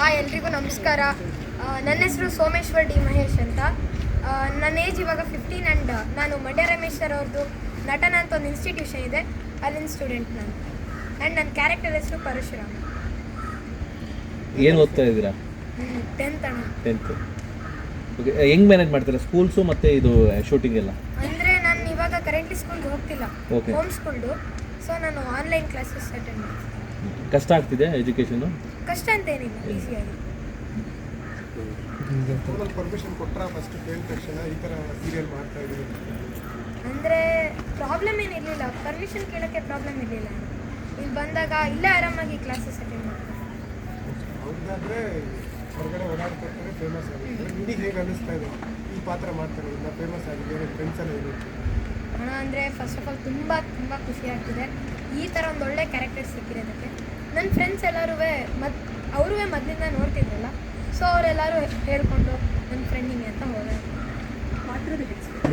ಎಲ್ರಿಗೂ ನಮಸ್ಕಾರ. ನನ್ನ ಹೆಸರು ಸೋಮೇಶ್ವರ್ ಡಿ ಮಹೇಶ್ ಅಂತ. ನನ್ನ ಏಜ್ ಇವಾಗ 15 ಆ್ಯಂಡ್ ನಾನು ಮಂಡ್ಯ ರಮೇಶ್ ಸರ್ ಅವ್ರದ್ದು ನಟನ ಅಂತ ಒಂದು ಇನ್ಸ್ಟಿಟ್ಯೂಷನ್ ಇದೆ, ಅಲ್ಲಿನ ಸ್ಟೂಡೆಂಟ್ ನಾನು. ಆ್ಯಂಡ್ ನನ್ನ ಕ್ಯಾರೆಕ್ಟರ್ ಹೆಸರು ಪರಶುರಾಮ್. ಏನು ಓದ್ತಾ ಇದ್ದೀರಾ? 10th ಅಣ್ಣ. 10th. ಓಕೆ, ಹೆಂಗೆ ಮ್ಯಾನೇಜ್ ಮಾಡ್ತೀರಾ ಸ್ಕೂಲ್ಸು ಮತ್ತು ಇದು ಶೂಟಿಂಗ್ ಎಲ್ಲ? ಅಂದರೆ ನಾನು ಇವಾಗ ಕರೆಂಟ್ಲಿ ಸ್ಕೂಲ್ಗೆ ಹೋಗ್ತಿಲ್ಲ, ಓಕೆ, ಹೋಮ್ ಸ್ಕೂಲ್ಡು. ಸೊ ನಾನು ಆನ್ಲೈನ್ ಕ್ಲಾಸಸ್ ಅಟೆಂಡ್ ಮಾಡ್ತೀನಿ. ಕಷ್ಟ ಆಗ್ತಿದೆ ಎಜುಕೇಷನು? ಕಷ್ಟ ಅಂತ ಏನಿಲ್ಲ, ಈಸಿಯಾಗಿ. ಪರ್ಮಿಷನ್ ಕೊಟ್ಟರೆ ಫಸ್ಟ್ ಕೇಳಿದ ತಕ್ಷಣ ಈ ಥರ ಸೀರಿಯಲ್ ಮಾಡ್ತಾ ಇದ್ದೀವಿ ಅಂದರೆ ಪ್ರಾಬ್ಲಮ್ ಏನಿರಲಿಲ್ಲ, ಪರ್ಮಿಷನ್ ಕೇಳೋಕ್ಕೆ ಪ್ರಾಬ್ಲಮ್ ಇರಲಿಲ್ಲ. ಇಲ್ಲಿ ಬಂದಾಗ ಇಲ್ಲೇ ಆರಾಮಾಗಿ ಕ್ಲಾಸಸ್ ಅಟೆಂಡ್ ಮಾಡ್ತಾರೆ. ಹೌದಾದ್ರೆ ಹೊರಗಡೆ ಓಡಾಡ್ತಾರೆ, ಫೇಮಸ್ ಆಗಿದೆ. ನಿಮಗೆ ಹೇಗೆ ಅನ್ನಿಸ್ತಾ ಇದೆ ಈ ಪಾತ್ರ ಮಾಡ್ತಾರೆ, ಇಲ್ಲ ಫೇಮಸ್ ಆಗಿದೆ, ಫ್ರೆಂಡ್ಸ್ ಎಲ್ಲ ಇರುತ್ತೆ? ಅಂದರೆ ಫಸ್ಟ್ ಆಫ್ ಆಲ್ ತುಂಬ ತುಂಬ ಖುಷಿ ಆಗ್ತಿದೆ ಈ ಥರ ಒಂದು ಒಳ್ಳೆ ಕ್ಯಾರೆಕ್ಟರ್ ಸಿಕ್ಕಿರೋದಕ್ಕೆ. ನನ್ನ ಫ್ರೆಂಡ್ಸ್ ಎಲ್ಲರೂ ಅವರೂ ಮೊದಲಿಂದ ನೋಡ್ತಿದ್ರಲ್ಲ, ಸೊ ಅವರೆಲ್ಲರೂ ಹೇಳ್ಕೊಂಡು ನನ್ನ ಫ್ರೆಂಡಿಗೆ ಅಂತ ಹೋಗೋದು.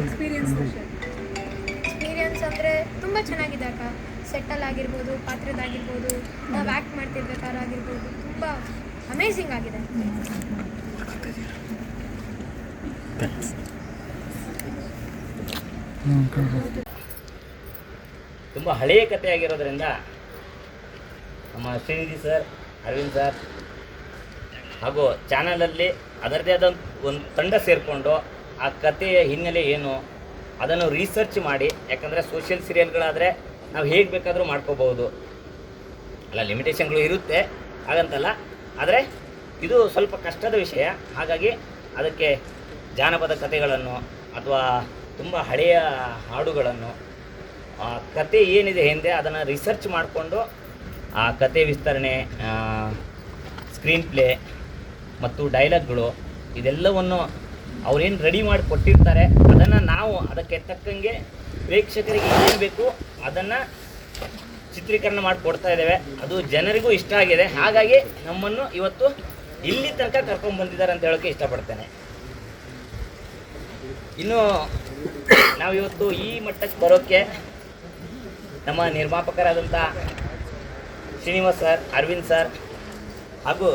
ಎಕ್ಸ್ಪೀರಿಯನ್ಸ್ ಅಂದರೆ ತುಂಬ ಚೆನ್ನಾಗಿದೆ ಅಕ್ಕ. ಸೆಟ್ಟಲ್ ಆಗಿರ್ಬೋದು, ಪಾತ್ರದಾಗಿರ್ಬೋದು, ನಾವು ಆ್ಯಕ್ಟ್ ಮಾಡ್ತಿರ್ಬೇಕಾಗಿರ್ಬೋದು, ತುಂಬ ಅಮೇಝಿಂಗ್ ಆಗಿದೆ. ತುಂಬ ಹಳೆಯ ಕಥೆಯಾಗಿರೋದ್ರಿಂದ ನಮ್ಮ ಶ್ರೀನಿಧಿ ಸರ್, ಅರವಿಂದ್ ಸರ್ ಹಾಗೂ ಚಾನಲಲ್ಲಿ ಅದರದೇ ಆದ ಒಂದು ತಂಡ ಸೇರಿಕೊಂಡು ಆ ಕಥೆಯ ಹಿನ್ನೆಲೆ ಏನು ಅದನ್ನು ರಿಸರ್ಚ್ ಮಾಡಿ, ಯಾಕಂದರೆ ಸೋಷಿಯಲ್ ಸೀರಿಯಲ್ಗಳಾದರೆ ನಾವು ಹೇಗೆ ಬೇಕಾದರೂ ಮಾಡ್ಕೋಬೋದು, ಅಲ್ಲ ಲಿಮಿಟೇಷನ್ಗಳು ಇರುತ್ತೆ ಹಾಗಂತಲ್ಲ, ಆದರೆ ಇದು ಸ್ವಲ್ಪ ಕಷ್ಟದ ವಿಷಯ. ಹಾಗಾಗಿ ಅದಕ್ಕೆ ಜಾನಪದ ಕಥೆಗಳನ್ನು ಅಥವಾ ತುಂಬ ಹಳೆಯ ಹಾಡುಗಳನ್ನು, ಆ ಕತೆ ಏನಿದೆ ಹಿಂದೆ ಅದನ್ನು ರಿಸರ್ಚ್ ಮಾಡಿಕೊಂಡು ಆ ಕತೆ ವಿಸ್ತರಣೆ, ಸ್ಕ್ರೀನ್ ಪ್ಲೇ ಮತ್ತು ಡೈಲಾಗ್ಗಳು ಇದೆಲ್ಲವನ್ನು ಅವರೇನು ರೆಡಿ ಮಾಡಿ ಕೊಟ್ಟಿರ್ತಾರೆ, ಅದನ್ನು ನಾವು ಅದಕ್ಕೆ ತಕ್ಕಂಗೆ ಪ್ರೇಕ್ಷಕರಿಗೆ ಏನು ಬೇಕು ಅದನ್ನು ಚಿತ್ರೀಕರಣ ಮಾಡಿ ಕೊಡ್ತಾ ಇದ್ದೇವೆ. ಅದು ಜನರಿಗೂ ಇಷ್ಟ ಆಗಿದೆ. ಹಾಗಾಗಿ ನಮ್ಮನ್ನು ಇವತ್ತು ಇಲ್ಲಿ ತನಕ ಕರ್ಕೊಂಡ್ಬಂದಿದ್ದಾರೆ ಅಂತ ಹೇಳೋಕ್ಕೆ ಇಷ್ಟಪಡ್ತೇನೆ. ಇನ್ನು ನಾವಿವತ್ತು ಈ ಮಟ್ಟಕ್ಕೆ ಬರೋಕ್ಕೆ ನಮ್ಮ ನಿರ್ಮಾಪಕರಾದಂಥ ಶ್ರೀನಿವಾಸ್ ಸರ್, ಅರವಿಂದ್ ಸರ್ ಹಾಗೂ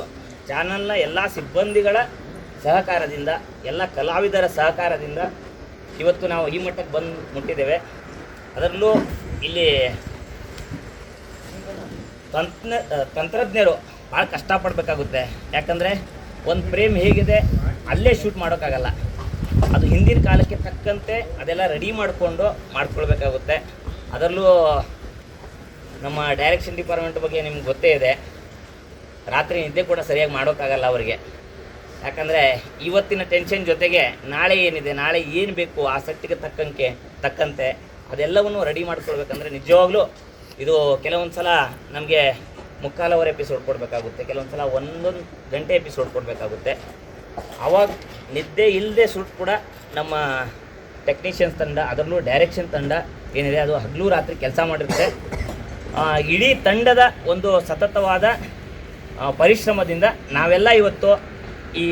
ಚಾನಲ್ನ ಎಲ್ಲ ಸಿಬ್ಬಂದಿಗಳ ಸಹಕಾರದಿಂದ, ಎಲ್ಲ ಕಲಾವಿದರ ಸಹಕಾರದಿಂದ ಇವತ್ತು ನಾವು ಈ ಮಟ್ಟಕ್ಕೆ ಬಂದು ಮುಟ್ಟಿದ್ದೇವೆ. ಅದರಲ್ಲೂ ಇಲ್ಲಿ ತಂತ್ರಜ್ಞರು ಭಾಳ ಕಷ್ಟಪಡಬೇಕಾಗುತ್ತೆ. ಯಾಕಂದರೆ ಒಂದು ಫ್ರೇಮ್ ಹೇಗಿದೆ ಅಲ್ಲೇ ಶೂಟ್ ಮಾಡೋಕ್ಕಾಗಲ್ಲ, ಅದು ಹಿಂದಿನ ಕಾಲಕ್ಕೆ ತಕ್ಕಂತೆ ಅದೆಲ್ಲ ರೆಡಿ ಮಾಡಿಕೊಂಡು ಮಾಡ್ಕೊಳ್ಬೇಕಾಗುತ್ತೆ. ಅದರಲ್ಲೂ ನಮ್ಮ ಡೈರೆಕ್ಷನ್ ಡಿಪಾರ್ಟ್ಮೆಂಟ್ ಬಗ್ಗೆ ನಿಮ್ಗೆ ಗೊತ್ತೇ ಇದೆ, ರಾತ್ರಿ ನಿದ್ದೆ ಕೂಡ ಸರಿಯಾಗಿ ಮಾಡೋಕ್ಕಾಗಲ್ಲ ಅವರಿಗೆ. ಯಾಕಂದರೆ ಇವತ್ತಿನ ಟೆನ್ಷನ್ ಜೊತೆಗೆ ನಾಳೆ ಏನಿದೆ, ನಾಳೆ ಏನು ಬೇಕು ಆ ಸೆಟ್ಟಿಗೆ ತಕ್ಕಂತೆ ಅದೆಲ್ಲವನ್ನು ರೆಡಿ ಮಾಡ್ಕೊಳ್ಬೇಕಂದ್ರೆ ನಿಜವಾಗ್ಲೂ ಇದು ಕೆಲವೊಂದು ಸಲ ನಮಗೆ 3.5 ಅವರ್ ಎಪಿಸೋಡ್ ಕೊಡಬೇಕಾಗುತ್ತೆ, ಕೆಲವೊಂದು ಸಲ 1 ಗಂಟೆ ಎಪಿಸೋಡ್ ಕೊಡಬೇಕಾಗುತ್ತೆ. ಆವಾಗ ನಿದ್ದೆ ಇಲ್ಲದೆ ಶೂಟ್ ಕೂಡ ನಮ್ಮ ಟೆಕ್ನಿಷಿಯನ್ಸ್ ತಂಡ, ಅದರಲ್ಲೂ ಡೈರೆಕ್ಷನ್ ತಂಡ ಏನಿದೆ ಅದು ಹಗಲು ರಾತ್ರಿ ಕೆಲಸ ಮಾಡಿರುತ್ತೆ. ಇಡೀ ತಂಡದ ಒಂದು ಸತತವಾದ ಪರಿಶ್ರಮದಿಂದ ನಾವೆಲ್ಲ ಇವತ್ತು ಈ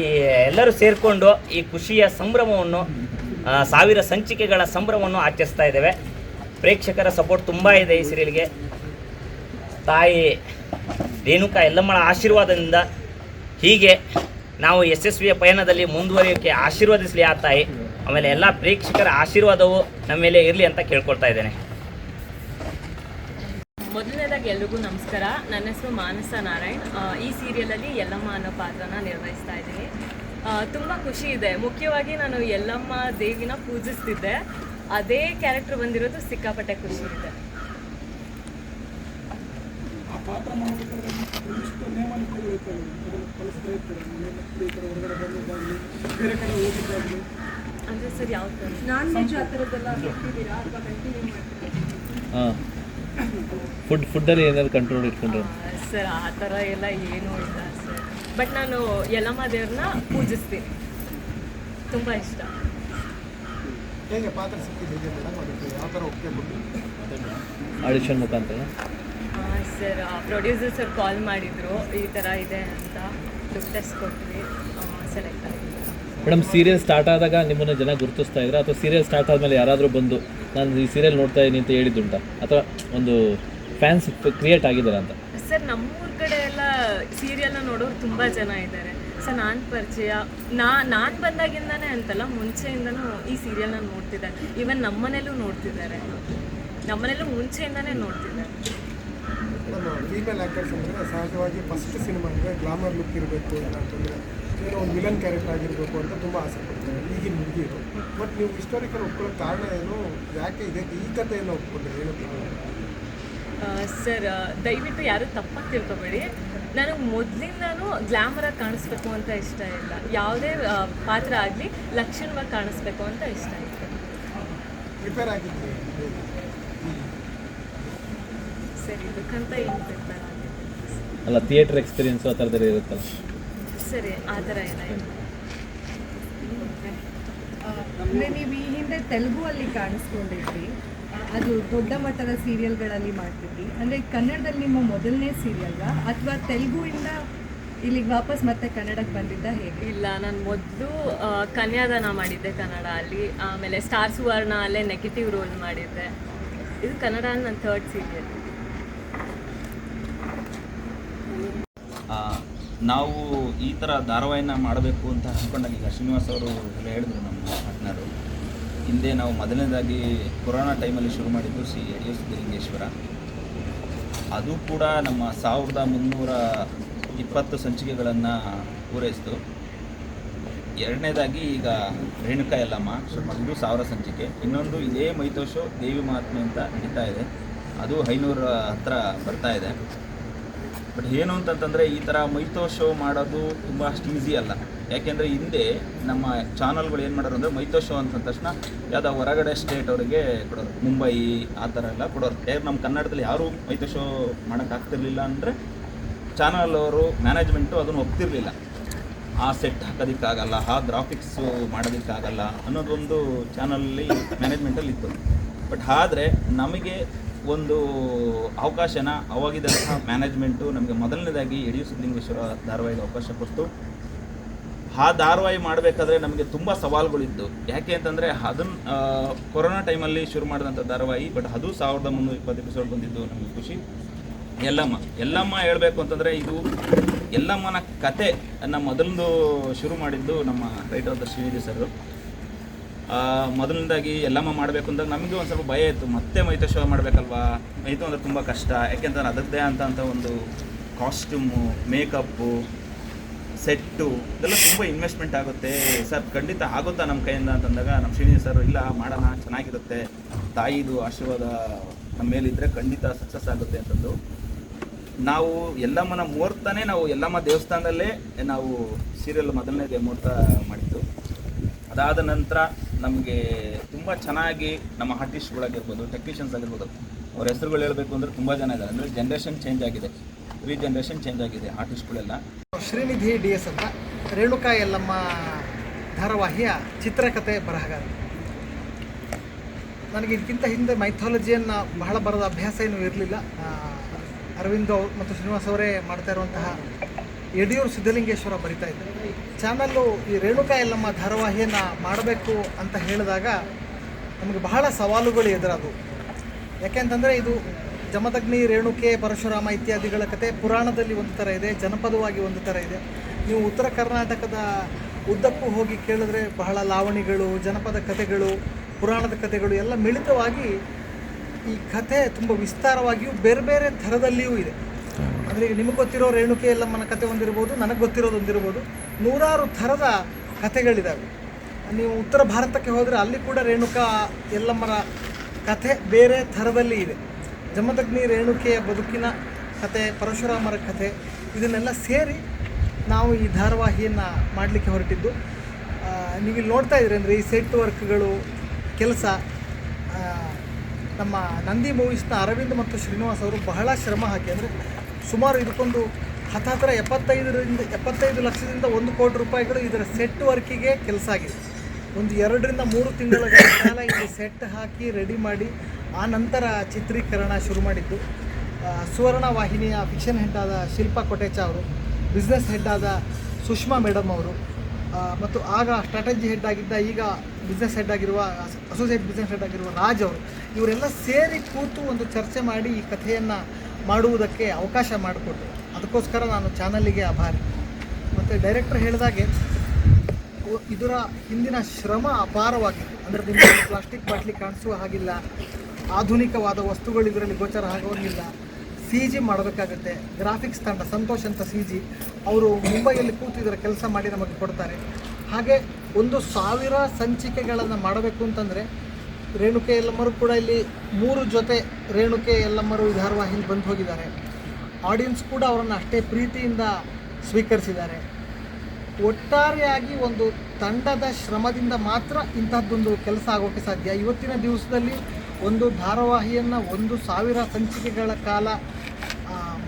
ಎಲ್ಲರೂ ಸೇರಿಕೊಂಡು ಈ ಖುಷಿಯ ಸಂಭ್ರಮವನ್ನು, 1000 ಸಂಚಿಕೆಗಳ ಸಂಭ್ರಮವನ್ನು ಆಚರಿಸ್ತಾ ಇದ್ದೇವೆ. ಪ್ರೇಕ್ಷಕರ ಸಪೋರ್ಟ್ ತುಂಬ ಇದೆ ಈ ಸೀರಿಯಲ್ಗೆ. ತಾಯಿ ರೇಣುಕಾ ಎಲ್ಲಮ್ಮಳ ಆಶೀರ್ವಾದದಿಂದ ಹೀಗೆ ನಾವು ಯಶಸ್ವಿಯ ಪಯಣದಲ್ಲಿ ಮುಂದುವರಿಯೋಕ್ಕೆ ಆಶೀರ್ವದಿಸಲಿ ಆ ತಾಯಿ. ಆಮೇಲೆ ಎಲ್ಲ ಪ್ರೇಕ್ಷಕರ ಆಶೀರ್ವಾದವು ನಮ್ಮ ಮೇಲೆ ಇರಲಿ ಅಂತ ಕೇಳ್ಕೊಳ್ತಾ ಇದ್ದೇನೆ. ಮೊದಲನೇದಾಗಿ ಎಲ್ರಿಗೂ ನಮಸ್ಕಾರ. ನನ್ನ ಹೆಸರು ಮಾನಸ ನಾರಾಯಣ್. ಈ ಸೀರಿಯಲಲ್ಲಿ ಯಲ್ಲಮ್ಮ ಅನ್ನೋ ಪಾತ್ರನ ನಿರ್ವಹಿಸ್ತಾ ಇದ್ದೀನಿ. ತುಂಬ ಖುಷಿ ಇದೆ. ಮುಖ್ಯವಾಗಿ ನಾನು ಯಲ್ಲಮ್ಮ ದೇವಿನ ಪೂಜಿಸ್ತಿದ್ದೆ, ಅದೇ ಕ್ಯಾರೆಕ್ಟರ್ ಬಂದಿರೋದು ಸಿಕ್ಕಾಪಟ್ಟೆ ಖುಷಿ ಇದೆ. ಅಂದರೆ ಸರ್ ಯಾವ ಥರ ನಾನ್ ವೆಜ್ ಆ ಥರದ್ದೆಲ್ಲ ಬಿಟ್ಟಿದ್ದೀರಾ ಅಥವಾ ಕಂಟಿನ್ಯೂ ಮಾಡ್ತೀರಾ? ಫುಡ್ಡಲ್ಲಿ ಏನಾದ್ರು ಕಂಟ್ರೋಲ್ ಇಟ್ಕೊಂಡ್ರೆ? ಸರ್ ಆ ಥರ ಎಲ್ಲ ಏನೂ ಇಲ್ಲ ಸರ್, ಬಟ್ ನಾನು ಯಲ್ಲಮ್ಮ ದೇವ್ರನ್ನ ಪೂಜಿಸ್ತೀನಿ, ತುಂಬ ಇಷ್ಟ. ಹೇಗೆ ಪಾತ್ರ ಸಿಕ್ಕಿದೆ, ಯಾವ ಥರ ಒಪ್ಪಿಗೆ ಆಡಿಷನ್ ಮುಖಾಂತರ? ಸರ್ ಪ್ರೊಡ್ಯೂಸರ್ ಸರ್ ಕಾಲ್ ಮಾಡಿದರು, ಈ ಥರ ಇದೆ ಅಂತ, ಟೆಸ್ಟ್ ಕೊಟ್ವಿ, ಸೆಲೆಕ್ಟ್ ಆಗಿದೆ. ಮೇಡಮ್, ಸೀರಿಯಲ್ ಸ್ಟಾರ್ಟ್ ಆದಾಗ ನಿಮ್ಮನ್ನು ಜನ ಗುರುತಿಸ್ತಾ ಇದ್ರೆ, ಅಥವಾ ಸೀರಿಯಲ್ ಸ್ಟಾರ್ಟ್ ಆದಮೇಲೆ ಯಾರಾದರೂ ಬಂದು ನಾನು ಈ ಸೀರಿಯಲ್ ನೋಡ್ತಾ ಇದ್ದೀನಿ ಅಂತ ಹೇಳಿದ್ದುಂಟಾ, ಅಥವಾ ಒಂದು ಫ್ಯಾನ್ಸ್ ಕ್ರಿಯೇಟ್ ಆಗಿದ್ದಾರೆ ಅಂತ? ಸರ್ ನಮ್ಮೂರ ಕಡೆ ಎಲ್ಲ ಸೀರಿಯಲ್ನ ನೋಡೋರು ತುಂಬ ಜನ ಇದ್ದಾರೆ. ಸರ್ ನಾನು ಪರಿಚಯ ನಾನು ಬಂದಾಗಿಂದನೇ ಅಂತಲ್ಲ, ಮುಂಚೆಯಿಂದನೂ ಈ ಸೀರಿಯಲ್ನ ನೋಡ್ತಿದ್ದಾರೆ. ಈವನ್ ನಮ್ಮನೇಲೂ ನೋಡ್ತಿದ್ದಾರೆ, ನಮ್ಮನೇಲೂ ಮುಂಚೆಯಿಂದನೇ ನೋಡ್ತಿದ್ದಾರೆ. ನಮ್ಮ ಫೀಮೇಲ್ ಆ್ಯಕ್ಟರ್ಸ್ ಅಂದರೆ ಸಹಜವಾಗಿ ಫಸ್ಟ್ ಸಿನಿಮಾ ಅಂದರೆ ಗ್ಲಾಮರ್ ಲುಕ್ ಇರಬೇಕು, ಇಲ್ಲ ಅಂತಂದರೆ ಏನೋ ಒಂದು ವಿಲನ್ ಕ್ಯಾರೆಕ್ಟರ್ ಆಗಿರಬೇಕು ಅಂತ ತುಂಬ ಆಸೆ ಪಡ್ತಾರೆ ಈಗಿನ ಹುಡುಗಿರು. ಬಟ್ ನೀವು ಹಿಸ್ಟಾರಿಕಲ್ ಒಪ್ಕೊಳ್ಳೋ ಕಾರಣ ಏನು, ಯಾಕೆ ಇದೆ ಈ ಕಥೆ ಏನೋ ಒಪ್ಕೊಂಡ್ರೆ ಏನು? ಸರ್ ದಯವಿಟ್ಟು ಯಾರೂ ತಪ್ಪಾಗಿ ತಿಳ್ಕೊಬೇಡಿ. ನನಗೆ ಮೊದಲಿಂದನೂ ಗ್ಲಾಮರಾಗಿ ಕಾಣಿಸ್ಬೇಕು ಅಂತ ಇಷ್ಟ ಇಲ್ಲ. ಯಾವುದೇ ಪಾತ್ರ ಆಗಲಿ ಲಕ್ಷಣವಾಗಿ ಕಾಣಿಸ್ಬೇಕು ಅಂತ ಇಷ್ಟ ಇತ್ತು. ಪ್ರಿಪೇರ್ ಆಗಿದ್ರಿ ಸರ್ ಇದಕ್ಕಂತ ಏನು ಪ್ರಿಪೇರ್ ಆಗಿದೆ? ಅಲ್ಲ, ಥಿಯೇಟರ್ ಎಕ್ಸ್ಪೀರಿಯನ್ಸು ಆ ಥರದಲ್ಲಿ ಇರುತ್ತಲ್ಲ. ಸರಿ, ಆ ಥರ ಏನಾಯಿತು? ಅಂದರೆ ನೀವು ಈ ಹಿಂದೆ ತೆಲುಗು ಅಲ್ಲಿ ಕಾಣಿಸ್ಕೊಂಡಿದ್ರಿ, ಅದು ದೊಡ್ಡ ಮಟ್ಟದ ಸೀರಿಯಲ್ಗಳಲ್ಲಿ ಮಾಡ್ತಿದ್ರಿ. ಅಂದರೆ ಕನ್ನಡದಲ್ಲಿ ನಿಮ್ಮ ಮೊದಲನೇ ಸೀರಿಯಲ್ವಾ, ಅಥವಾ ತೆಲುಗುವಿಂದ ಇಲ್ಲಿಗೆ ವಾಪಸ್ ಮತ್ತೆ ಕನ್ನಡಕ್ಕೆ ಬಂದಿದ್ದ ಹೇಗೆ? ಇಲ್ಲ, ನಾನು ಮೊದಲು ಕನ್ಯಾದಾನ ಮಾಡಿದ್ದೆ ಕನ್ನಡ ಅಲ್ಲಿ. ಆಮೇಲೆ ಸ್ಟಾರ್ ಸುವರ್ಣ ಅಲ್ಲೇ ನೆಗೆಟಿವ್ ರೋಲ್ ಮಾಡಿದ್ದೆ. ಇದು ಕನ್ನಡ ನನ್ನ 3rd ಸೀರಿಯಲ್. ನಾವು ಈ ಥರ ಧಾರಾವಾಹಿನ ಮಾಡಬೇಕು ಅಂತ ಅಂದ್ಕೊಂಡಾಗ ಈಗ ಶ್ರೀನಿವಾಸ್ ಅವರು ಎಲ್ಲ ಹೇಳಿದ್ರು ನಮ್ಮ ಪಾರ್ಟ್ನರು. ಹಿಂದೆ ನಾವು ಮೊದಲನೇದಾಗಿ ಕೊರೋನಾ ಟೈಮಲ್ಲಿ ಶುರು ಮಾಡಿದ್ದು ಯಡಿಯೂರು ಸಿದ್ದಲಿಂಗೇಶ್ವರ. ಅದು ಕೂಡ ನಮ್ಮ 1320 ಸಂಚಿಕೆಗಳನ್ನು ಪೂರೈಸಿತು. ಎರಡನೇದಾಗಿ ಈಗ ರೇಣುಕಾ ಯಲ್ಲಮ್ಮ ಶುರು ಮಾಡಿದ್ದು 1000 ಸಂಚಿಕೆ. ಇನ್ನೊಂದು ಇದೇ ಮೈತೋಷು ದೇವಿ ಮಹಾತ್ಮೆ ಅಂತ ನಡೀತಾ ಇದೆ, ಅದು 500 ಹತ್ರ ಬರ್ತಾ ಇದೆ. ಬಟ್ ಏನು ಅಂತಂತಂದರೆ ಈ ಥರ ಮೈತೋ ಶೋ ಮಾಡೋದು ತುಂಬ ಅಷ್ಟು ಈಸಿ ಅಲ್ಲ. ಯಾಕೆಂದರೆ ಹಿಂದೆ ನಮ್ಮ ಚಾನಲ್ಗಳು ಏನು ಮಾಡೋರು ಅಂದರೆ ಮೈತೋ ಶೋ ಅಂತ ತಕ್ಷಣ ಯಾವುದೋ ಹೊರಗಡೆ ಸ್ಟೇಟ್ ಅವರಿಗೆ ಕೊಡೋರು, ಮುಂಬೈ ಆ ಥರ ಎಲ್ಲ ಕೊಡೋರು. ಯಾಕೆ ನಮ್ಮ ಕನ್ನಡದಲ್ಲಿ ಯಾರೂ ಮೈತೋ ಶೋ ಮಾಡೋಕ್ಕಾಗ್ತಿರ್ಲಿಲ್ಲ ಅಂದರೆ ಚಾನಲ್ ಅವರು ಮ್ಯಾನೇಜ್ಮೆಂಟು ಅದನ್ನು ಒಪ್ತಿರಲಿಲ್ಲ. ಆ ಸೆಟ್ ಹಾಕೋದಕ್ಕಾಗಲ್ಲ, ಆ ಗ್ರಾಫಿಕ್ಸು ಮಾಡೋದಕ್ಕಾಗಲ್ಲ ಅನ್ನೋದೊಂದು ಚಾನಲಲ್ಲಿ ಮ್ಯಾನೇಜ್ಮೆಂಟಲ್ಲಿ ಇತ್ತು. ಬಟ್ ಆದರೆ ನಮಗೆ ಒಂದು ಅವಕಾಶನ ಅವಾಗಿದ್ದಂತಹ ಮ್ಯಾನೇಜ್ಮೆಂಟು ನಮಗೆ ಮೊದಲನೇದಾಗಿ ಯಡಿಯೂರು ಸಿದ್ದಲಿಂಗೇಶ್ವರ ಧಾರಾವಾಹಿಗೆ ಅವಕಾಶ ಕೊಟ್ಟು, ಆ ಧಾರಾವಾಹಿ ಮಾಡಬೇಕಾದ್ರೆ ನಮಗೆ ತುಂಬ ಸವಾಲುಗಳಿದ್ದು. ಯಾಕೆ ಅಂತಂದರೆ ಅದನ್ನು ಕೊರೋನಾ ಟೈಮಲ್ಲಿ ಶುರು ಮಾಡಿದಂಥ ಧಾರಾವಾಹಿ, ಬಟ್ ಅದು 1320 ಎಪಿಸೋಡ್ ಬಂದಿದ್ದು ನಮಗೆ ಖುಷಿ. ಯಲ್ಲಮ್ಮ ಹೇಳಬೇಕು ಅಂತಂದರೆ ಇದು ಯಲ್ಲಮ್ಮನ ಕತೆ ಮೊದಲದು ಶುರು ಮಾಡಿದ್ದು ನಮ್ಮ ರೈಟರ್ ಶ್ರೀನಿಧಿ ಸರ್. ಮೊದಲನೇದಾಗಿ ಯಲ್ಲಮ್ಮ ಮಾಡಬೇಕು ಅಂದಾಗ ನಮಗೆ ಒಂದು ಸ್ವಲ್ಪ ಭಯ ಇತ್ತು, ಮತ್ತೆ ಮೈತೋ ಶೋ ಮಾಡಬೇಕಲ್ವಾ, ಮೈತೋ ಅಂದರೆ ತುಂಬ ಕಷ್ಟ. ಯಾಕೆಂತಂದ್ರೆ ಅದರದ್ದೇ ಅಂತ ಒಂದು ಕಾಸ್ಟ್ಯೂಮು, ಮೇಕಪ್ಪು, ಸೆಟ್ಟು ಇದೆಲ್ಲ ತುಂಬ ಇನ್ವೆಸ್ಟ್ಮೆಂಟ್ ಆಗುತ್ತೆ ಸರ್. ಖಂಡಿತ ಆಗುತ್ತಾ ನಮ್ಮ ಕೈಯಿಂದ ಅಂತಂದಾಗ ನಮ್ಮ ಶ್ರೀನಿಧಿ ಸರ್ ಇಲ್ಲ ಮಾಡೋಣ, ಚೆನ್ನಾಗಿರುತ್ತೆ, ತಾಯಿದು ಆಶೀರ್ವಾದ ನಮ್ಮ ಮೇಲಿದ್ದರೆ ಖಂಡಿತ ಸಕ್ಸಸ್ ಆಗುತ್ತೆ ಅಂತಂದು ನಾವು ಯಲ್ಲಮ್ಮನ ಮುಹೂರ್ತನೇ ನಾವು ಯಲ್ಲಮ್ಮ ದೇವಸ್ಥಾನದಲ್ಲೇ ನಾವು ಸೀರಿಯಲ್ ಮೊದಲನೇ ಮುಹೂರ್ತ ಮಾಡಿದ್ದು. ಅದಾದ ನಂತರ ನಮಗೆ ತುಂಬ ಚೆನ್ನಾಗಿ ನಮ್ಮ ಆರ್ಟಿಸ್ಟ್ಗಳಾಗಿರ್ಬೋದು, ಟೆಕ್ನಿಷಿಯನ್ಸ್ ಆಗಿರ್ಬೋದು, ಅವ್ರ ಹೆಸರುಗಳು ಹೇಳಬೇಕು ಅಂದರೆ ತುಂಬ ಜನ ಇದ್ದಾರೆ. ಅಂದರೆ ಜನ್ರೇಷನ್ ಚೇಂಜ್ ಆಗಿದೆ, ಜನ್ರೇಷನ್ ಚೇಂಜ್ ಆಗಿದೆ ಆರ್ಟಿಸ್ಟ್ಗಳೆಲ್ಲ. ಶ್ರೀನಿಧಿ DS ಅಂತ ರೇಣುಕಾ ಯಲ್ಲಮ್ಮ ಧಾರಾವಾಹಿಯ ಚಿತ್ರಕಥೆ ಬರಹಗಾರ. ನನಗೆ ಇದಕ್ಕಿಂತ ಹಿಂದೆ ಮೈಥಾಲಜಿಯನ್ನು ಬಹಳ ಬರದ ಅಭ್ಯಾಸ ಏನೂ ಇರಲಿಲ್ಲ. ಅರವಿಂದ್ ಮತ್ತು ಶ್ರೀನಿವಾಸ್ ಅವರೇ ಮಾಡ್ತಾ ಇರುವಂತಹ ಯಡಿಯೂರು ಸಿದ್ದಲಿಂಗೇಶ್ವರ ಬರಿತಾ ಇದ್ದರು. ಚಾನಲ್ಲು ಈ ರೇಣುಕಾ ಯಲ್ಲಮ್ಮ ಧಾರಾವಾಹಿಯನ್ನು ಮಾಡಬೇಕು ಅಂತ ಹೇಳಿದಾಗ ನಮಗೆ ಬಹಳ ಸವಾಲುಗಳು ಎದುರಾದವು. ಯಾಕೆಂತಂದರೆ ಇದು ಜಮದಗ್ನಿ, ರೇಣುಕೆ, ಪರಶುರಾಮ ಇತ್ಯಾದಿಗಳ ಕತೆ ಪುರಾಣದಲ್ಲಿ ಒಂದು ಥರ ಇದೆ, ಜನಪದವಾಗಿ ಒಂದು ಥರ ಇದೆ. ನೀವು ಉತ್ತರ ಕರ್ನಾಟಕದ ಉದ್ದಕ್ಕೂ ಹೋಗಿ ಕೇಳಿದ್ರೆ ಬಹಳ ಲಾವಣಿಗಳು, ಜನಪದ ಕಥೆಗಳು, ಪುರಾಣದ ಕಥೆಗಳು ಎಲ್ಲ ಮಿಳಿತವಾಗಿ ಈ ಕಥೆ ತುಂಬ ವಿಸ್ತಾರವಾಗಿಯೂ ಬೇರೆ ಬೇರೆ ಥರದಲ್ಲಿಯೂ ಇದೆ. ಅಂದರೆ ಈಗ ನಿಮಗೆ ಗೊತ್ತಿರೋ ರೇಣುಕೆ ಯಲ್ಲಮ್ಮನ ಕಥೆ ಒಂದಿರ್ಬೋದು, ನನಗೆ ಗೊತ್ತಿರೋದು ಒಂದಿರ್ಬೋದು, ನೂರಾರು ಥರದ ಕಥೆಗಳಿದ್ದಾವೆ. ನೀವು ಉತ್ತರ ಭಾರತಕ್ಕೆ ಹೋದರೆ ಅಲ್ಲಿ ಕೂಡ ರೇಣುಕಾ ಯಲ್ಲಮ್ಮರ ಕಥೆ ಬೇರೆ ಥರದಲ್ಲಿ ಇದೆ. ಜಮದಗ್ನಿ ರೇಣುಕೆಯ ಬದುಕಿನ ಕತೆ, ಪರಶುರಾಮರ ಕಥೆ, ಇದನ್ನೆಲ್ಲ ಸೇರಿ ನಾವು ಈ ಧಾರಾವಾಹಿಯನ್ನು ಮಾಡಲಿಕ್ಕೆ ಹೊರಟಿದ್ದು. ನೀವಿಲ್ಲಿ ನೋಡ್ತಾ ಇದ್ದೀರಿ ಅಂದರೆ ಈ ಸೆಟ್ ವರ್ಕ್ಗಳು, ಕೆಲಸ. ನಮ್ಮ ನಂದಿ ಮೂವೀಸ್ನ ಅರವಿಂದ್ ಮತ್ತು ಶ್ರೀನಿವಾಸ್ ಅವರು ಬಹಳ ಶ್ರಮ ಹಾಕಿ, ಅಂದರೆ ಸುಮಾರು ಇದಕ್ಕೊಂದು ಹತ್ತಿರ 75 ಲಕ್ಷದಿಂದ 1 ಕೋಟಿ ರೂಪಾಯಿಗಳು ಇದರ ಸೆಟ್ ವರ್ಕಿಗೆ ಕೆಲಸ ಆಗಿದೆ. ಒಂದು 2 ರಿಂದ 3 ತಿಂಗಳ ಕಾಲ ಇಲ್ಲಿ ಸೆಟ್ ಹಾಕಿ ರೆಡಿ ಮಾಡಿ ಆ ನಂತರ ಚಿತ್ರೀಕರಣ ಶುರು ಮಾಡಿದ್ದು. ಸುವರ್ಣ ವಾಹಿನಿಯ ಫಿಕ್ಷನ್ ಹೆಡ್ ಆದ ಶಿಲ್ಪಾ ಕೊಟೇಚಾ ಅವರು, ಬಿಸ್ನೆಸ್ ಹೆಡ್ ಆದ ಸುಷ್ಮಾ ಮೇಡಮ್ ಅವರು, ಮತ್ತು ಆಗ ಸ್ಟ್ರಾಟಜಿ ಹೆಡ್ ಆಗಿದ್ದ, ಈಗ ಬಿಸ್ನೆಸ್ ಹೆಡ್ ಆಗಿರುವ, ಅಸೋಸಿಯೇಟ್ ಬಿಸ್ನೆಸ್ ಹೆಡ್ ಆಗಿರುವ ರಾಜ್ ಅವರು, ಇವರೆಲ್ಲ ಸೇರಿ ಕೂತು ಒಂದು ಚರ್ಚೆ ಮಾಡಿ ಈ ಕಥೆಯನ್ನು ಮಾಡುವುದಕ್ಕೆ ಅವಕಾಶ ಮಾಡಿಕೊಟ್ರು. ಅದಕ್ಕೋಸ್ಕರ ನಾನು ಚಾನಲ್ಲಿಗೆ ಆಭಾರಿ. ಮತ್ತು ಡೈರೆಕ್ಟರ್ ಹೇಳಿದಾಗೆ ಇದರ ಹಿಂದಿನ ಶ್ರಮ ಅಪಾರವಾಗಿದೆ. ಅಂದರೆ ನಿಮಗೆ ಪ್ಲಾಸ್ಟಿಕ್ ಬಾಟ್ಲಿ ಕಾಣಿಸುವ ಹಾಗಿಲ್ಲ, ಆಧುನಿಕವಾದ ವಸ್ತುಗಳು ಇದರಲ್ಲಿ ಗೋಚರ ಆಗೋಂಗಿಲ್ಲ. ಸಿ ಜಿ ಮಾಡಬೇಕಾಗುತ್ತೆ. ಗ್ರಾಫಿಕ್ಸ್ ತಂಡ ಸಂತೋಷ್ ಅಂತ ಸಿ ಜಿ, ಅವರು ಮುಂಬೈಯಲ್ಲಿ ಕೂತು ಇದರ ಕೆಲಸ ಮಾಡಿ ನಮಗೆ ಕೊಡ್ತಾರೆ. ಹಾಗೆ 1,000 ಸಂಚಿಕೆಗಳನ್ನು ಮಾಡಬೇಕು ಅಂತಂದರೆ ರೇಣುಕೆ ಯಲ್ಲಮ್ಮರು ಕೂಡ ಇಲ್ಲಿ 3 ಜೊತೆ ರೇಣುಕೆ ಯಲ್ಲಮ್ಮರು ಈ ಧಾರಾವಾಹಿಯಲ್ಲಿ ಬಂದು ಹೋಗಿದ್ದಾರೆ. ಆಡಿಯನ್ಸ್ ಕೂಡ ಅವರನ್ನು ಅಷ್ಟೇ ಪ್ರೀತಿಯಿಂದ ಸ್ವೀಕರಿಸಿದ್ದಾರೆ. ಒಟ್ಟಾರೆಯಾಗಿ ಒಂದು ತಂಡದ ಶ್ರಮದಿಂದ ಮಾತ್ರ ಇಂಥದ್ದೊಂದು ಕೆಲಸ ಆಗೋಕ್ಕೆ ಸಾಧ್ಯ. ಇವತ್ತಿನ ದಿವಸದಲ್ಲಿ ಒಂದು ಧಾರಾವಾಹಿಯನ್ನು 1,000 ಸಂಚಿಕೆಗಳ ಕಾಲ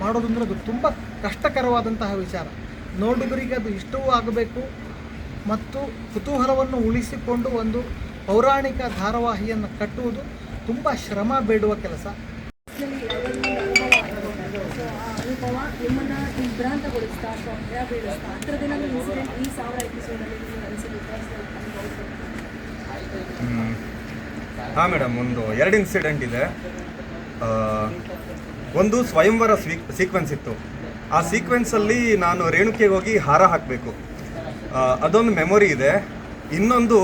ಮಾಡೋದಂದ್ರೆ ಅದು ತುಂಬ ಕಷ್ಟಕರವಾದಂತಹ ವಿಚಾರ. ನೋಡುಗರಿಗೆ ಅದು ಇಷ್ಟವೂ ಆಗಬೇಕು ಮತ್ತು ಕುತೂಹಲವನ್ನು ಉಳಿಸಿಕೊಂಡು ಒಂದು ಪೌರಾಣಿಕ ಧಾರಾವಾಹಿಯನ್ನು ಕಟ್ಟುವುದು ತುಂಬ ಶ್ರಮ ಬೇಡುವ ಕೆಲಸ. ಅನುಭವ ನಿಮ್ಮನ್ನು ವಿಭ್ರಾಂತಗೊಳಿಸ್ತಾ ಅಥವಾ ಭಯ ಬೀಳಿಸ್ತಾ ಆ ಥರದ್ದೇನಾದ್ರು ಇನ್ಸಿಡೆಂಟ್ ಈ 1000 ಎಪಿಸೋಡಲ್ಲಿ ನೀವು ಅನಿಸಿದ್ದು? ಹಾಂ ಮೇಡಮ್, ಒಂದು 2 ಇನ್ಸಿಡೆಂಟ್ ಇದೆ. ಒಂದು ಸ್ವಯಂವರ ಸೀಕ್ವೆನ್ಸ್ ಇತ್ತು. ಆ ಸೀಕ್ವೆನ್ಸಲ್ಲಿ ನಾನು ರೇಣುಕೆಗೆ ಹೋಗಿ ಹಾರ ಹಾಕಬೇಕು, ಅದೊಂದು ಮೆಮೊರಿ ಇದೆ. ಇನ್ನೊಂದು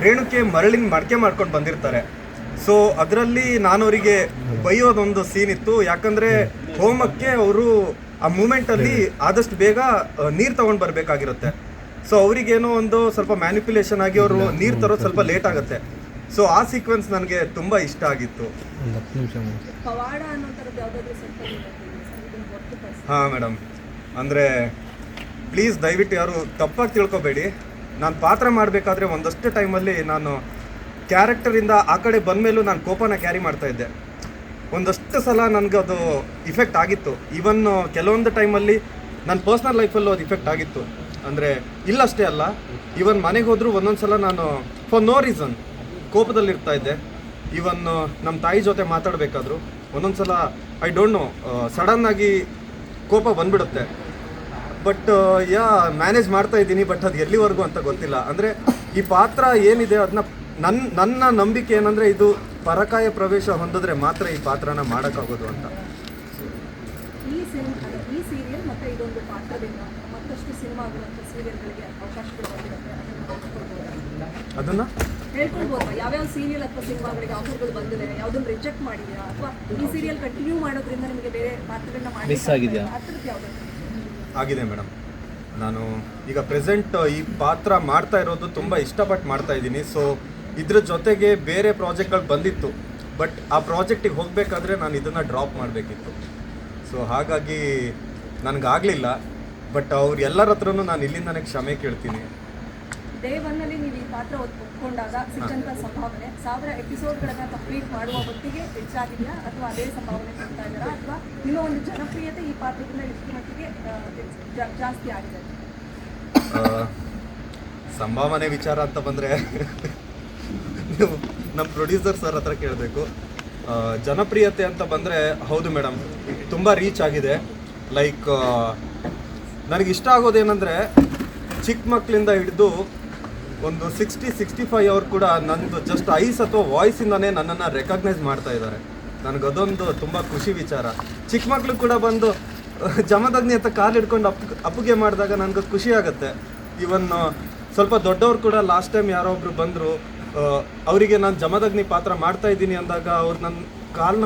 ರೇಣುಕೆ ಮರಳಿನ ಮಡಕೆ ಮಾಡ್ಕೊಂಡು ಬಂದಿರ್ತಾರೆ. ಸೊ ಅದರಲ್ಲಿ ನಾನು ಅವರಿಗೆ ಬೈಯೋದೊಂದು ಸೀನ್ ಇತ್ತು. ಯಾಕಂದರೆ ಹೋಮಕ್ಕೆ ಅವರು ಆ ಮೂಮೆಂಟಲ್ಲಿ ಆದಷ್ಟು ಬೇಗ ನೀರು ತೊಗೊಂಡು ಬರಬೇಕಾಗಿರುತ್ತೆ. ಸೊ ಅವರಿಗೇನೋ ಒಂದು ಸ್ವಲ್ಪ ಮ್ಯಾನಿಪ್ಯುಲೇಷನ್ ಆಗಿ ಅವರು ನೀರು ತರೋದು ಸ್ವಲ್ಪ ಲೇಟ್ ಆಗುತ್ತೆ. ಸೊ ಆ ಸೀಕ್ವೆನ್ಸ್ ನನಗೆ ತುಂಬ ಇಷ್ಟ ಆಗಿತ್ತು. ಪವಾಡ ಅನ್ನೋ ಥರದ್ದು ಯಾವುದಾದ್ರೂ ಸ್ವಲ್ಪ ಹಾಂ ಮೇಡಮ್, ಅಂದರೆ ಪ್ಲೀಸ್ ದಯವಿಟ್ಟು ಯಾರು ತಪ್ಪಾಗಿ ತಿಳ್ಕೊಬೇಡಿ. ನಾನು ಪಾತ್ರ ಮಾಡಬೇಕಾದ್ರೆ ಒಂದಷ್ಟು ಟೈಮಲ್ಲಿ ನಾನು ಕ್ಯಾರೆಕ್ಟರಿಂದ ಆ ಕಡೆ ಬಂದಮೇಲೂ ನಾನು ಕೋಪನ ಕ್ಯಾರಿ ಮಾಡ್ತಾಯಿದ್ದೆ. ಒಂದಷ್ಟು ಸಲ ನನಗೆ ಅದು ಇಫೆಕ್ಟ್ ಆಗಿತ್ತು. ಈವನ್ ಕೆಲವೊಂದು ಟೈಮಲ್ಲಿ ನನ್ನ ಪರ್ಸ್ನಲ್ ಲೈಫಲ್ಲೂ ಅದು ಇಫೆಕ್ಟ್ ಆಗಿತ್ತು. ಅಂದರೆ ಇಲ್ಲಷ್ಟೇ ಅಲ್ಲ, ಈವನ್ ಮನೆಗೆ ಹೋದರೂ ಒಂದೊಂದು ಸಲ ನಾನು ಫಾರ್ ನೋ ರೀಸನ್ ಕೋಪದಲ್ಲಿರ್ತಾ ಇದ್ದೆ. ಈವನ್ ನಮ್ಮ ತಾಯಿ ಜೊತೆ ಮಾತಾಡಬೇಕಾದ್ರು ಒಂದೊಂದು ಸಲ ಐ ಡೋಂಟ್ ನೋ ಸಡನ್ನಾಗಿ ಕೋಪ ಬಂದ್ಬಿಡುತ್ತೆ. ಬಟ್ ಮ್ಯಾನೇಜ್ ಮಾಡ್ತಾ ಇದ್ದೀನಿ. ಬಟ್ ಅದು ಎಲ್ಲಿವರೆಗೂ ಅಂತ ಗೊತ್ತಿಲ್ಲ. ಅಂದರೆ ಈ ಪಾತ್ರ ಏನಿದೆ ಅದನ್ನ ನನ್ನ ನಂಬಿಕೆ ಏನಂದರೆ ಇದು ಪರಕಾಯ ಪ್ರವೇಶ ಹೊಂದಿದ್ರೆ ಮಾತ್ರ ಈ ಪಾತ್ರನ ಮಾಡೋಕ್ಕಾಗೋದು ಅಂತ. ಈ ಸೀರಿಯಲ್ ಮತ್ತು ಇದೊಂದು ಪಾತ್ರದಿಂದ ಮತ್ತಷ್ಟು ಸಿನಿಮಾಗಳು ಸೀರಿಯಲ್ಗಳಿಗೆ ಅವಕಾಶಗಳು ಅದನ್ನು ಹೇಳ್ಕೊಳ್ಬೋದಾ? ಯಾವ್ಯಾವ ಸೀರಿಯಲ್ ಅಥವಾ ಸಿನಿಮಾಗಳಿಗೆ ಆಫರ್ಗಳು ಬಂದಿದೆ, ಯಾವುದನ್ನು ರಿಜೆಕ್ಟ್ ಮಾಡಿದೆಯಾ, ಅಥವಾ ಈ ಸೀರಿಯಲ್ ಕಂಟಿನ್ಯೂ ಮಾಡೋದ್ರಿಂದ ನಿಮಗೆ ಬೇರೆ ಪಾತ್ರಗಳನ್ನ ಮಿಸ್ ಆಗಿದೆಯಾ? ಆಗಿದೆ ಮೇಡಮ್. ನಾನು ಈಗ ಪ್ರೆಸೆಂಟ್ ಈ ಪಾತ್ರ ಮಾಡ್ತಾ ಇರೋದು ತುಂಬ ಇಷ್ಟಪಟ್ಟು ಮಾಡ್ತಾ ಇದ್ದೀನಿ. ಸೊ ಇದ್ರ ಜೊತೆಗೆ ಬೇರೆ ಪ್ರಾಜೆಕ್ಟ್ಗಳು ಬಂದಿತ್ತು. ಬಟ್ ಆ ಪ್ರಾಜೆಕ್ಟಿಗೆ ಹೋಗಬೇಕಾದ್ರೆ ನಾನು ಇದನ್ನು ಡ್ರಾಪ್ ಮಾಡಬೇಕಿತ್ತು. ಸೊ ಹಾಗಾಗಿ ನನಗಾಗಲಿಲ್ಲ. ಬಟ್ ಅವ್ರು ಎಲ್ಲರ ಹತ್ರನೂ ನಾನು ಇಲ್ಲಿಂದನೇ ಕ್ಷಮೆ ಕೇಳ್ತೀನಿ. ಡೇ 1ನಲ್ಲಿ ನೀವು ಈ ಪಾತ್ರ ಒಪ್ಪಿಕೊಂಡಾಗ ಸಿಕ್ಕಂಥ ಸಂಭಾವನೆ 1000 ಎಪಿಸೋಡ್ಗಳನ್ನು ಕಂಪ್ಲೀಟ್ ಮಾಡುವ ಹೊತ್ತಿಗೆ ಹೆಚ್ಚಾಗಿದೆಯಾ, ಅಥವಾ ಅದೇ ಸಂಭಾವನೆ ಕೊಡ್ತಾ ಇದ್ದಾರಾ, ಅಥವಾ ನಿಮ್ಮ ಒಂದು ಜನಪ್ರಿಯತೆ ಈ ಪಾತ್ರದಿಂದ ಎಷ್ಟು ಮಟ್ಟಿಗೆ ಜಾಸ್ತಿ ಆಗಿದೆ? ಸಂಭಾವನೆ ವಿಚಾರ ಅಂತ ಬಂದರೆ ನೀವು ನಮ್ಮ ಪ್ರೊಡ್ಯೂಸರ್ ಸರ್ ಹತ್ರ ಕೇಳಬೇಕು. ಜನಪ್ರಿಯತೆ ಅಂತ ಬಂದರೆ ಹೌದು ಮೇಡಮ್, ತುಂಬ ರೀಚ್ ಆಗಿದೆ. ಲೈಕ್ ನನಗಿಷ್ಟ ಆಗೋದೇನೆಂದರೆ ಚಿಕ್ಕ ಮಕ್ಕಳಿಂದ ಹಿಡಿದು ಒಂದು 60-65 ಅವ್ರು ಕೂಡ ನನ್ನದು ಜಸ್ಟ್ ಐಸ್ ಅಥವಾ ವಾಯ್ಸಿಂದನೇ ನನ್ನನ್ನು ರೆಕಗ್ನೈಸ್ ಮಾಡ್ತಾ ಇದ್ದಾರೆ. ನನಗದೊಂದು ತುಂಬ ಖುಷಿ ವಿಚಾರ. ಚಿಕ್ಕ ಮಕ್ಕಳು ಕೂಡ ಬಂದು ಜಮದಗ್ನಿ ಅಂತ ಕಾಲು ಹಿಡ್ಕೊಂಡು ಅಪ್ಪುಗೆ ಮಾಡಿದಾಗ ನನಗೆ ಖುಷಿ ಆಗುತ್ತೆ. ಈವನ್ ಸ್ವಲ್ಪ ದೊಡ್ಡವ್ರು ಕೂಡ ಲಾಸ್ಟ್ ಟೈಮ್ ಯಾರೋ ಒಬ್ರು ಬಂದರು, ಅವರಿಗೆ ನಾನು ಜಮದಗ್ನಿ ಪಾತ್ರ ಮಾಡ್ತಾ ಇದ್ದೀನಿ ಅಂದಾಗ ಅವ್ರು ನನ್ನ ಕಾಲನ್ನ